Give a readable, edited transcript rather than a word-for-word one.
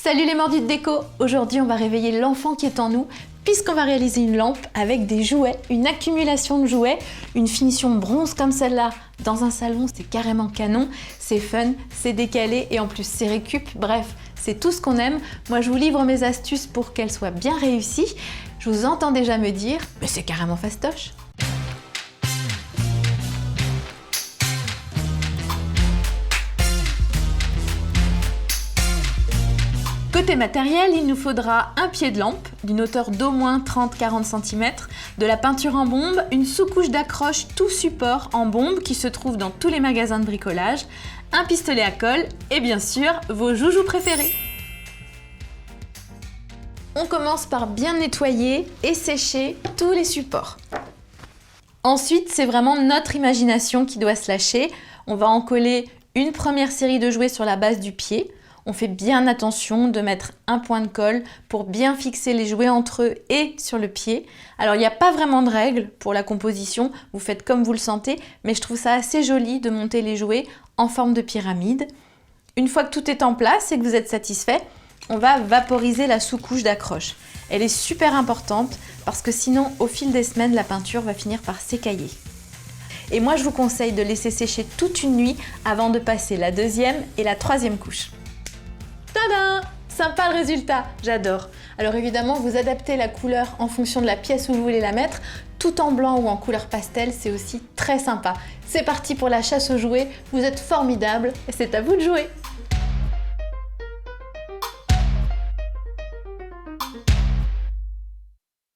Salut les mordus de déco! Aujourd'hui on va réveiller l'enfant qui est en nous puisqu'on va réaliser une lampe avec des jouets, une accumulation de jouets, une finition bronze comme celle-là dans un salon, c'est carrément canon, c'est fun, c'est décalé et en plus c'est récup, bref, c'est tout ce qu'on aime. Moi je vous livre mes astuces pour qu'elle soit bien réussie. Je vous entends déjà me dire, mais c'est carrément fastoche! Côté matériel, il nous faudra un pied de lampe d'une hauteur d'au moins 30-40 cm, de la peinture en bombe, une sous-couche d'accroche tout support en bombe qui se trouve dans tous les magasins de bricolage, un pistolet à colle et bien sûr vos joujoux préférés. On commence par bien nettoyer et sécher tous les supports. Ensuite, c'est vraiment notre imagination qui doit se lâcher. On va en coller une première série de jouets sur la base du pied. On fait bien attention de mettre un point de colle pour bien fixer les jouets entre eux et sur le pied. Alors il n'y a pas vraiment de règle pour la composition, vous faites comme vous le sentez, mais je trouve ça assez joli de monter les jouets en forme de pyramide. Une fois que tout est en place et que vous êtes satisfait, on va vaporiser la sous-couche d'accroche. Elle est super importante parce que sinon au fil des semaines la peinture va finir par s'écailler. Et moi je vous conseille de laisser sécher toute une nuit avant de passer la deuxième et la troisième couche. Tada! Sympa le résultat, j'adore. Alors évidemment, vous adaptez la couleur en fonction de la pièce où vous voulez la mettre, tout en blanc ou en couleur pastel, c'est aussi très sympa. C'est parti pour la chasse aux jouets, vous êtes formidables et c'est à vous de jouer!